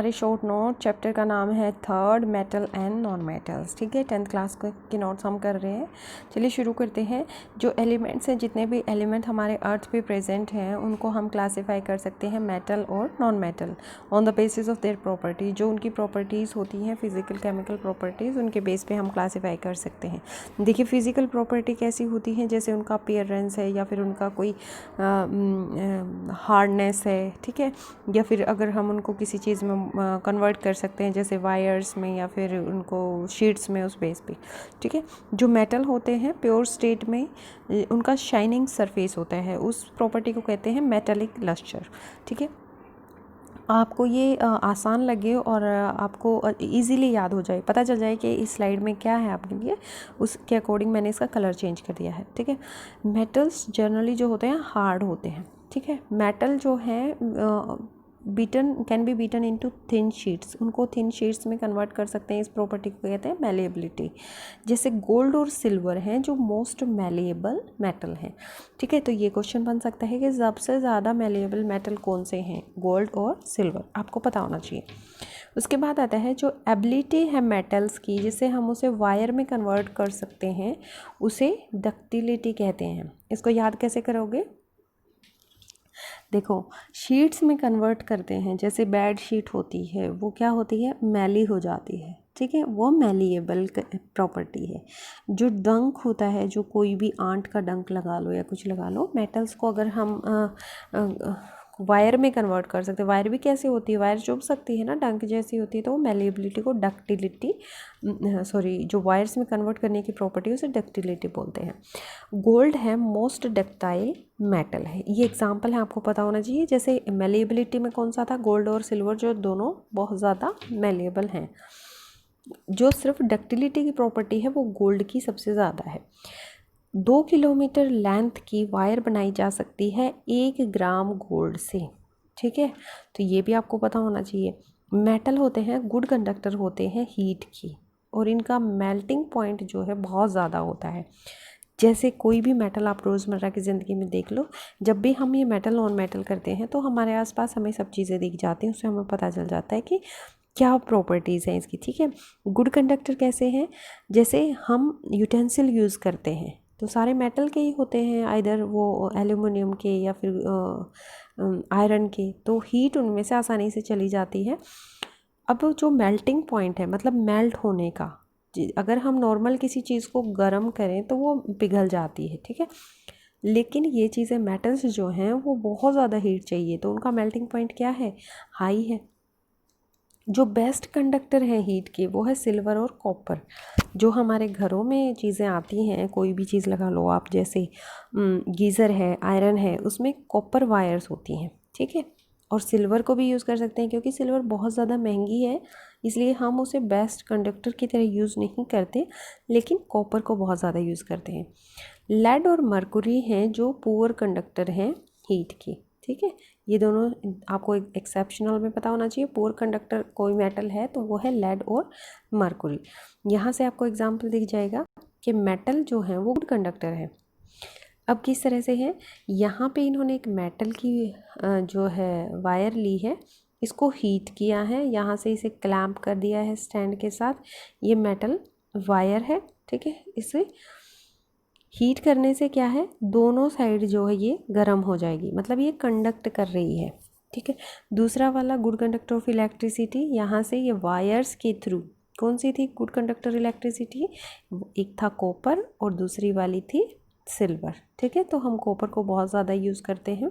हमारे short note chapter का नाम है third metal and non metals. ठीक है, 10th क्लास के नोट्स हम कर रहे हैं। चलिए शुरू करते हैं। जो एलिमेंट्स हैं, जितने भी एलिमेंट हमारे अर्थ पे प्रेजेंट हैं, उनको हम क्लासीफाई कर सकते हैं मेटल और non metal on the basis of their property. जो उनकी प्रॉपर्टीज़ होती हैं, फिजिकल केमिकल प्रॉपर्टीज़, उनके बेस पे हम क्लासीफाई कर सकते हैं। देखिए फिजिकल प्रॉपर्टी कैसी होती है, जैसे उनका अपीयरेंस है या फिर उनका कोई हार्डनेस है। ठीक है, या फिर अगर हम उनको किसी चीज़ में कन्वर्ट कर सकते हैं, जैसे वायर्स में या फिर उनको शीट्स में, उस बेस पे। ठीक है, जो मेटल होते हैं प्योर स्टेट में उनका शाइनिंग सरफेस होता है, उस प्रॉपर्टी को कहते हैं मेटालिक लस्टर। ठीक है, आपको ये आसान लगे और आपको इजीली याद हो जाए, पता चल जाए कि इस स्लाइड में क्या है आपके लिए, उसके अकॉर्डिंग मैंने इसका कलर चेंज कर दिया है। ठीक है, मेटल्स जनरली जो होते हैं हार्ड होते हैं। ठीक है, मेटल जो है can be beaten into thin sheets, उनको थिन शीट्स में कन्वर्ट कर सकते हैं। इस प्रॉपर्टी को कहते हैं मैलिएबिलिटी। जैसे गोल्ड और सिल्वर हैं जो मोस्ट मैलिएबल मेटल हैं। ठीक है, तो ये क्वेश्चन बन सकता है कि सबसे ज़्यादा मैलिएबल मेटल कौन से हैं, गोल्ड और सिल्वर, आपको पता होना चाहिए। उसके बाद आता है जो एबिलिटी है मेटल्स की, जिसे हम उसे वायर में कन्वर्ट कर सकते हैं, उसे डक्टिलिटी कहते हैं। इसको याद कैसे करोगे? देखो, शीट्स में कन्वर्ट करते हैं, जैसे बेड शीट होती है, वो क्या होती है, मैली हो जाती है। ठीक है, वो मैलिएबल प्रॉपर्टी है। जो डंक होता है, जो कोई भी आंट का डंक लगा लो या कुछ लगा लो, मेटल्स को अगर हम वायर में कन्वर्ट कर सकते हैं। वायर भी कैसे होती है, वायर चुभ सकती है ना, डंक जैसी होती है, तो वो मैलिएबिलिटी को डक्टिलिटी, जो वायर्स में कन्वर्ट करने की प्रॉपर्टी है उसे डक्टिलिटी बोलते हैं। गोल्ड है मोस्ट डक्टाइल मेटल है, ये एग्जांपल है, आपको पता होना चाहिए। जैसे मैलिएबिलिटी में कौन सा था, गोल्ड और सिल्वर, जो दोनों बहुत ज़्यादा मैलिएबल हैं। जो सिर्फ डक्टिलिटी की प्रॉपर्टी है वो गोल्ड की सबसे ज़्यादा है। 2 किलोमीटर लेंथ की वायर बनाई जा सकती है 1 ग्राम गोल्ड से। ठीक है, तो ये भी आपको पता होना चाहिए। मेटल होते हैं गुड कंडक्टर होते हैं हीट की, और इनका मेल्टिंग पॉइंट जो है बहुत ज़्यादा होता है। जैसे कोई भी मेटल आप रोज़मर्रा की ज़िंदगी में देख लो, जब भी हम ये मेटल नॉन मेटल करते हैं तो हमारे आसपास हमें सब चीज़ें दिख जाती हैं, उससे हमें पता चल जाता है कि क्या प्रॉपर्टीज़ हैं इसकी। ठीक है, गुड कंडक्टर कैसे हैं, जैसे हम यूटेंसिल यूज़ करते हैं तो सारे मेटल के ही होते हैं, आइदर वो एल्यूमिनियम के या फिर आयरन के, तो हीट उनमें से आसानी से चली जाती है। अब जो मेल्टिंग पॉइंट है, मतलब मेल्ट होने का, अगर हम नॉर्मल किसी चीज़ को गर्म करें तो वो पिघल जाती है। ठीक है, लेकिन ये चीज़ें मेटल्स जो हैं वो बहुत ज़्यादा हीट चाहिए, तो उनका मेल्टिंग पॉइंट क्या है, हाई है। जो बेस्ट कंडक्टर है हीट के वो है सिल्वर और कॉपर। जो हमारे घरों में चीज़ें आती हैं, कोई भी चीज़ लगा लो आप, जैसे गीज़र है, आयरन है, उसमें कॉपर वायर्स होती हैं। ठीक है, और सिल्वर को भी यूज़ कर सकते हैं, क्योंकि सिल्वर बहुत ज़्यादा महंगी है, इसलिए हम उसे बेस्ट कंडक्टर की तरह यूज़ नहीं करते, लेकिन कॉपर को बहुत ज़्यादा यूज़ करते हैं। लेड और मरकुरी हैं जो पुअर कंडक्टर हैं हीट की। ठीक है, ये दोनों आपको एक्सेप्शनल में पता होना चाहिए। पुअर कंडक्टर कोई मेटल है तो वो है लेड और मरकुरी। यहाँ से आपको एग्जांपल दिख जाएगा कि मेटल जो है वो गुड कंडक्टर है। अब किस तरह से है, यहाँ पे इन्होंने एक मेटल की जो है वायर ली है, इसको हीट किया है, यहाँ से इसे क्लैंप कर दिया है स्टैंड के साथ। ये मेटल वायर है। ठीक है, इसे हीट करने से क्या है, दोनों साइड जो है ये गर्म हो जाएगी, मतलब ये कंडक्ट कर रही है। ठीक है, दूसरा वाला गुड कंडक्टर ऑफ इलेक्ट्रिसिटी, यहाँ से ये वायर्स के थ्रू, कौन सी थी गुड कंडक्टर इलेक्ट्रिसिटी, एक था कॉपर और दूसरी वाली थी सिल्वर। ठीक है, तो हम कॉपर को बहुत ज़्यादा यूज़ करते हैं।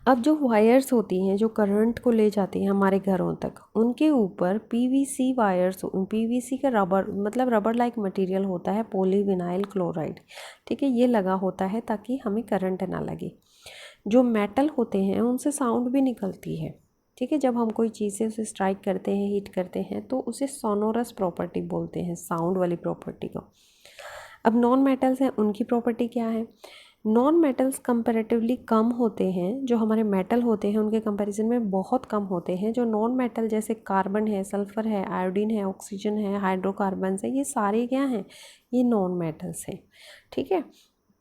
अब जो वायर्स होती हैं जो करंट को ले जाती हैं हमारे घरों तक, उनके ऊपर पीवीसी वायर्स, पीवीसी का रबर, मतलब रबर लाइक मटेरियल होता है, पॉलीविनाइल क्लोराइड। ठीक है, ये लगा होता है ताकि हमें करंट ना लगे। जो मेटल होते हैं उनसे साउंड भी निकलती है। ठीक है, जब हम कोई चीज़ से उसे स्ट्राइक करते हैं, हिट करते हैं, तो उसे सोनोरस प्रॉपर्टी बोलते हैं, साउंड वाली प्रॉपर्टी को। अब नॉन मेटल्स हैं, उनकी प्रॉपर्टी क्या है, नॉन मेटल्स कंपैरेटिवली कम होते हैं, जो हमारे मेटल होते हैं उनके कंपैरिजन में बहुत कम होते हैं। जो नॉन मेटल जैसे कार्बन है, सल्फ़र है, आयोडीन है, ऑक्सीजन है, हाइड्रोकार्बन्स है, ये सारे क्या हैं, ये नॉन मेटल्स हैं। ठीक है,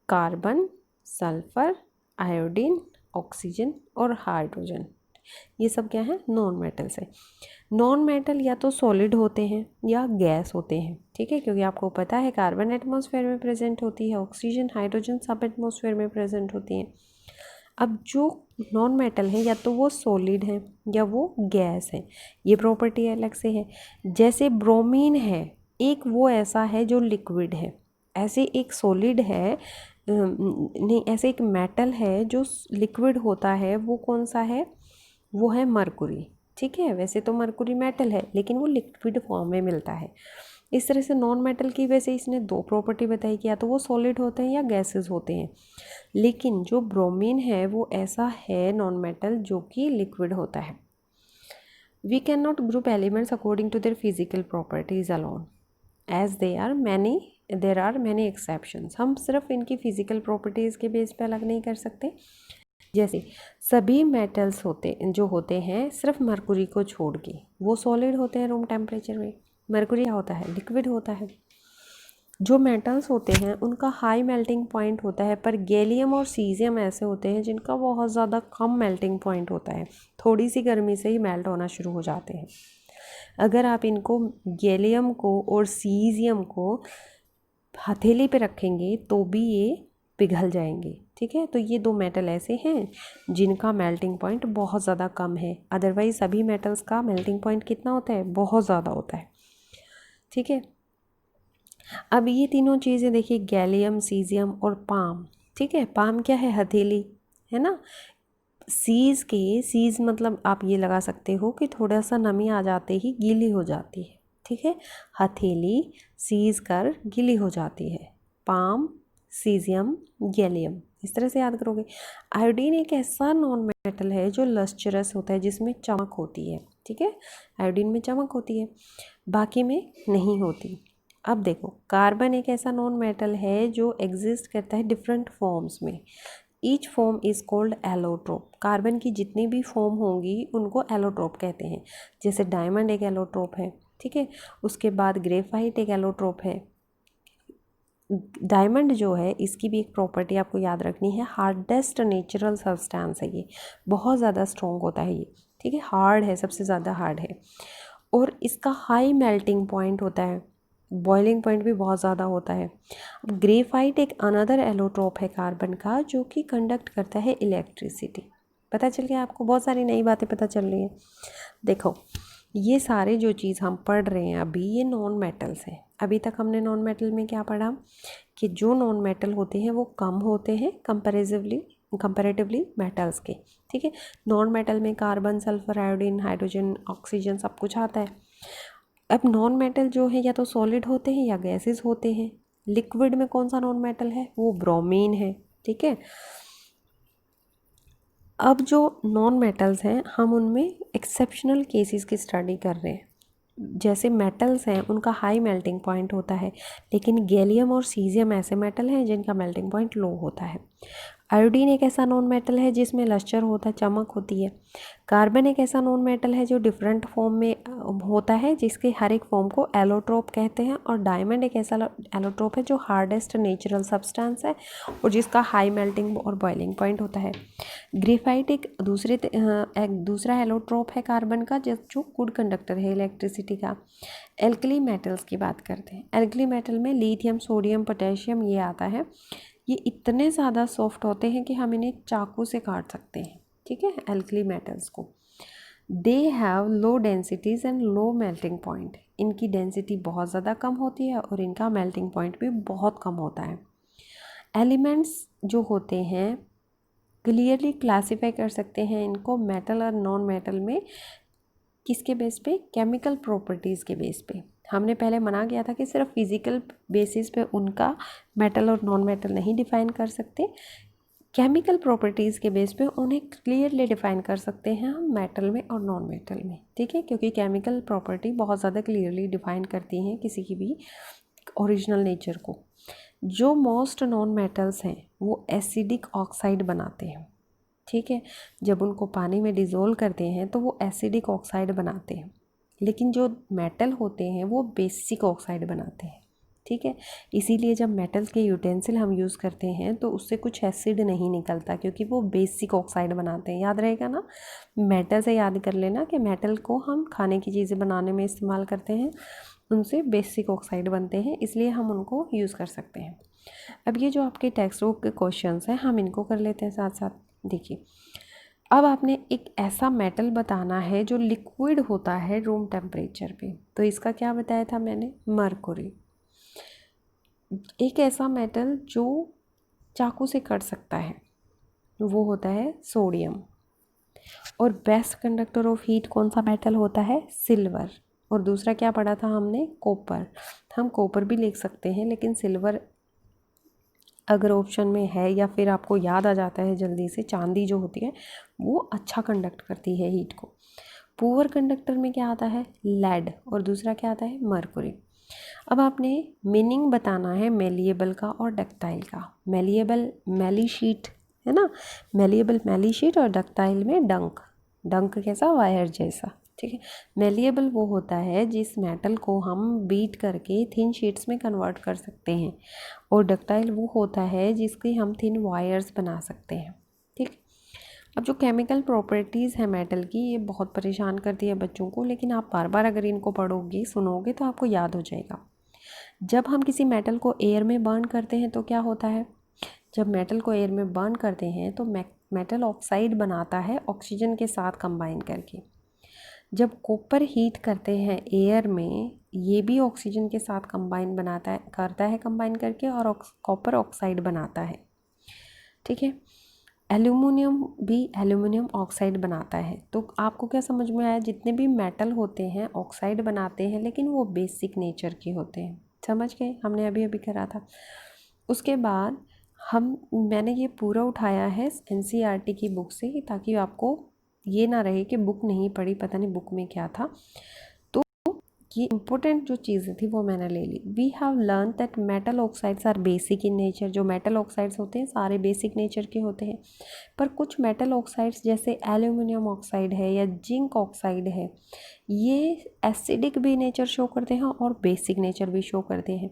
कार्बन, सल्फ़र, आयोडीन, ऑक्सीजन और हाइड्रोजन, ये सब क्या है, नॉन मेटल्स है। नॉन मेटल या तो सॉलिड होते हैं या गैस होते हैं, ठीक है, क्योंकि आपको पता है कार्बन एटमॉस्फेयर में प्रेजेंट होती है, ऑक्सीजन हाइड्रोजन सब एटमॉस्फेयर में प्रेजेंट होती हैं। अब जो नॉन मेटल है या तो वो सॉलिड है या वो गैस है, ये प्रॉपर्टी अलग से है। जैसे ब्रोमीन है, एक वो ऐसा है जो लिक्विड है, ऐसे एक सॉलिड है, नहीं ऐसे एक मेटल है जो लिक्विड होता है, वो कौन सा है, वो है मरकुरी, ठीक है। वैसे तो मरकुरी मेटल है लेकिन वो लिक्विड फॉर्म में मिलता है। इस तरह से नॉन मेटल की वैसे इसने दो प्रॉपर्टी बताई कि या तो वो सॉलिड होते हैं या गैसेस होते हैं, लेकिन जो ब्रोमीन है वो ऐसा है नॉन मेटल जो कि लिक्विड होता है। We can not group elements according to their physical properties alone as there are many exceptions. हम सिर्फ इनकी फिजिकल प्रॉपर्टीज़ के बेस पे अलग नहीं कर सकते। जैसे सभी मेटल्स जो होते हैं सिर्फ मरकुरी को छोड़ के वो सॉलिड होते हैं रूम टेम्परेचर में। मरकुरी क्या होता है, लिक्विड होता है। जो मेटल्स होते हैं उनका हाई मेल्टिंग पॉइंट होता है, पर गैलियम और सीजियम ऐसे होते हैं जिनका बहुत ज़्यादा कम मेल्टिंग पॉइंट होता है, थोड़ी सी गर्मी से ही मेल्ट होना शुरू हो जाते हैं। अगर आप इनको गैलियम को और सीजियम को हथेली पे रखेंगे तो भी ये पिघल जाएंगे, ठीक है। तो ये दो मेटल ऐसे हैं जिनका मेल्टिंग पॉइंट बहुत ज़्यादा कम है, अदरवाइज सभी मेटल्स का मेल्टिंग पॉइंट कितना होता है, बहुत ज़्यादा होता है, ठीक है। अब ये तीनों चीज़ें देखिए, गैलियम, सीजियम और पाम, ठीक है। पाम क्या है, हथेली, है ना। सीज मतलब आप ये लगा सकते हो कि थोड़ा सा नमी आ जाते ही गीली हो जाती है, ठीक है। हथेली सीज कर गीली हो जाती है, पाम, सीजियम, गैलियम, इस तरह से याद करोगे। आयोडीन एक ऐसा नॉन मेटल है जो लस्चरस होता है, जिसमें चमक होती है, ठीक है। आयोडीन में चमक होती है, बाकी में नहीं होती। अब देखो, कार्बन एक ऐसा नॉन मेटल है जो एग्जिस्ट करता है डिफरेंट फॉर्म्स में। Each form is called allotrope. Carbon की जितनी भी फॉर्म होंगी उनको एलोट्रोप कहते हैं। जैसे डायमंड एक एलोट्रोप है, ठीक है। उसके बाद ग्रेफाइट एक एलोट्रोप है। डायमंड जो है इसकी भी एक प्रॉपर्टी आपको याद रखनी है, हार्डेस्ट नेचुरल सब्सटेंस है ये, बहुत ज़्यादा स्ट्रॉन्ग होता है ये, ठीक है, हार्ड है, सबसे ज़्यादा हार्ड है। और इसका हाई मेल्टिंग पॉइंट होता है, बॉइलिंग पॉइंट भी बहुत ज़्यादा होता है। अब ग्रेफाइट एक अनदर एलोट्रोप है कार्बन का जो कि कंडक्ट करता है इलेक्ट्रिसिटी। पता चल गया आपको, बहुत सारी नई बातें पता चल रही हैं। देखो, ये सारे जो चीज़ हम पढ़ रहे हैं अभी, ये नॉन मेटल्स हैं। अभी तक हमने नॉन मेटल में क्या पढ़ा कि जो नॉन मेटल होते हैं वो कम होते हैं कंपैरेटिवली मेटल्स के, ठीक है। नॉन मेटल में carbon, sulphur, iodine, hydrogen, oxygen सब कुछ आता है। अब नॉन मेटल जो है या तो सॉलिड होते हैं या गैसेस होते हैं। लिक्विड में कौन सा नॉन मेटल है, वो ब्रोमीन है, ठीक है। अब जो नॉन मेटल्स हैं हम उनमें एक्सेप्शनल केसेस की स्टडी कर रहे हैं। जैसे मेटल्स हैं उनका हाई मेल्टिंग पॉइंट होता है, लेकिन गैलियम और सीजियम ऐसे मेटल हैं जिनका मेल्टिंग पॉइंट लो होता है। आयोडीन एक ऐसा नॉन मेटल है जिसमें लस्टर होता है, चमक होती है। कार्बन एक ऐसा नॉन मेटल है जो डिफरेंट फॉर्म में होता है, जिसके हर एक फॉर्म को एलोट्रोप कहते हैं। और डायमंड एक ऐसा एलोट्रोप है जो हार्डेस्ट नेचुरल सब्सटेंस है और जिसका हाई मेल्टिंग और बॉइलिंग पॉइंट होता है। ग्रेफाइट एक दूसरा एलोट्रोप है कार्बन का जो गुड कंडक्टर है इलेक्ट्रिसिटी का। एल्कली मेटल्स की बात करते हैं। एल्कली मेटल में लिथियम, सोडियम, पोटेशियम ये आता है। ये इतने ज़्यादा सॉफ्ट होते हैं कि हम इन्हें चाकू से काट सकते हैं, ठीक है, एल्कली मेटल्स को। They have low densities and low melting point. इनकी डेंसिटी बहुत ज़्यादा कम होती है और इनका मेल्टिंग पॉइंट भी बहुत कम होता है। एलिमेंट्स जो होते हैं क्लियरली क्लासीफाई कर सकते हैं इनको मेटल और नॉन मेटल में, किसके बेस पे, केमिकल प्रॉपर्टीज़ के बेस पे। हमने पहले मना किया था कि सिर्फ फिजिकल बेसिस पे उनका मेटल और नॉन मेटल नहीं डिफाइन कर सकते, केमिकल प्रॉपर्टीज़ के बेस पे उन्हें क्लियरली डिफाइन कर सकते हैं हम मेटल में और नॉन मेटल में, ठीक है। क्योंकि केमिकल प्रॉपर्टी बहुत ज़्यादा क्लियरली डिफाइन करती हैं किसी की भी ओरिजिनल नेचर को। जो मोस्ट नॉन मेटल्स हैं वो एसिडिक ऑक्साइड बनाते हैं, ठीक है। जब उनको पानी में डिज़ोल्व करते हैं तो वो एसिडिक ऑक्साइड बनाते हैं, लेकिन जो मेटल होते हैं वो बेसिक ऑक्साइड बनाते हैं, ठीक है। इसीलिए जब मेटल के यूटेंसिल हम यूज़ करते हैं तो उससे कुछ एसिड नहीं निकलता, क्योंकि वो बेसिक ऑक्साइड बनाते हैं। याद रहेगा ना, मेटल से याद कर लेना कि मेटल को हम खाने की चीज़ें बनाने में इस्तेमाल करते हैं, उनसे बेसिक ऑक्साइड बनते हैं, इसलिए हम उनको यूज़ कर सकते हैं। अब ये जो आपके टेक्स्ट बुक के क्वेश्चंस हैं हम इनको कर लेते हैं साथ साथ। देखिए, अब आपने एक ऐसा मेटल बताना है जो लिक्विड होता है रूम टेम्परेचर पे। तो इसका क्या बताया था मैंने, मरकुरी। एक ऐसा मेटल जो चाकू से कट सकता है वो होता है सोडियम। और बेस्ट कंडक्टर ऑफ हीट कौन सा मेटल होता है, सिल्वर। और दूसरा क्या पढ़ा था हमने, कॉपर। हम कॉपर भी लिख सकते हैं, लेकिन सिल्वर अगर ऑप्शन में है या फिर आपको याद आ जाता है जल्दी से, चांदी जो होती है वो अच्छा कंडक्ट करती है हीट को। पुअर कंडक्टर में क्या आता है, लेड। और दूसरा क्या आता है, मरकुरी। अब आपने मीनिंग बताना है मेलिएबल का और डक्टाइल का। मेलिएबल मैली शीट है ना, मेलिएबल मैली शीट, और डक्टाइल में डंक। डंक कैसा, वायर जैसा, ठीक है। मेलिएबल वो होता है जिस मेटल को हम बीट करके थिन शीट्स में कन्वर्ट कर सकते हैं, और डक्टाइल वो होता है जिसकी हम थिन वायर्स बना सकते हैं, ठीक। अब जो केमिकल प्रॉपर्टीज़ है मेटल की, ये बहुत परेशान करती है बच्चों को, लेकिन आप बार बार अगर इनको पढ़ोगे सुनोगे तो आपको याद हो जाएगा। जब हम किसी मेटल को एयर में बर्न करते हैं तो क्या होता है, जब मेटल को एयर में बर्न करते हैं तो मेटल ऑक्साइड बनाता है ऑक्सीजन के साथ कंबाइन करके। जब कॉपर हीट करते हैं एयर में, ये भी ऑक्सीजन के साथ कंबाइन करता है कंबाइन करके, और कॉपर ऑक्साइड बनाता है, ठीक है। एल्यूमिनियम भी एल्यूमिनियम ऑक्साइड बनाता है। तो आपको क्या समझ में आया, जितने भी मेटल होते हैं ऑक्साइड बनाते हैं, लेकिन वो बेसिक नेचर के होते हैं। समझ गए, हमने अभी अभी करा था। उसके बाद मैंने ये पूरा उठाया है NCERT की बुक से, ताकि आपको ये ना रहे कि बुक नहीं पढ़ी, पता नहीं बुक में क्या था। तो ये इंपॉर्टेंट जो चीज़ें थी वो मैंने ले ली। We have learn that metal oxides are basic in nature. जो मेटल ऑक्साइड्स होते हैं सारे बेसिक नेचर के होते हैं, पर कुछ मेटल ऑक्साइड्स जैसे एल्यूमिनियम ऑक्साइड है या जिंक ऑक्साइड है, ये एसिडिक भी नेचर शो करते हैं और बेसिक नेचर भी शो करते हैं।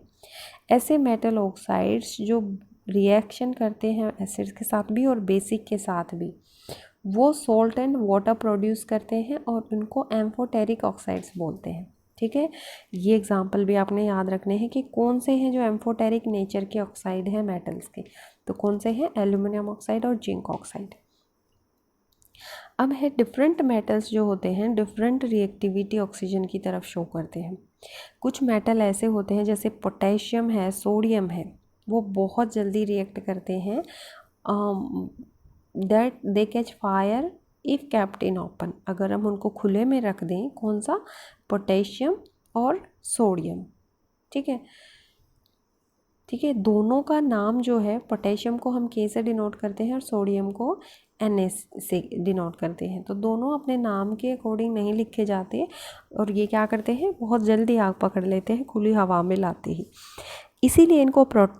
ऐसे मेटल ऑक्साइड्स जो रिएक्शन करते हैं एसिड्स के साथ भी और बेसिक के साथ भी, वो सॉल्ट एंड वाटर प्रोड्यूस करते हैं और उनको एम्फोटेरिक ऑक्साइड्स बोलते हैं, ठीक है। ये एग्जाम्पल भी आपने याद रखने हैं कि कौन से हैं जो एम्फोटेरिक नेचर के ऑक्साइड हैं मेटल्स के। तो कौन से हैं, एल्यूमिनियम ऑक्साइड और जिंक ऑक्साइड। अब है डिफरेंट मेटल्स जो होते हैं डिफरेंट रिएक्टिविटी ऑक्सीजन की तरफ शो करते हैं। कुछ मेटल ऐसे होते हैं जैसे पोटेशियम है, सोडियम है, वो बहुत जल्दी रिएक्ट करते हैं, that they catch fire if kept in open. अगर हम उनको खुले में रख दें, कौन सा, पोटेशियम और सोडियम, ठीक है। ठीक है, दोनों का नाम जो है, पोटेशियम को हम K से डिनोट करते हैं और सोडियम को Na से डिनोट करते हैं। तो दोनों अपने नाम के अकॉर्डिंग नहीं लिखे जाते, और ये क्या करते हैं, बहुत जल्दी आग पकड़ लेते हैं खुली हवा में लाते ही। इसीलिए इनको प्रोटेक्ट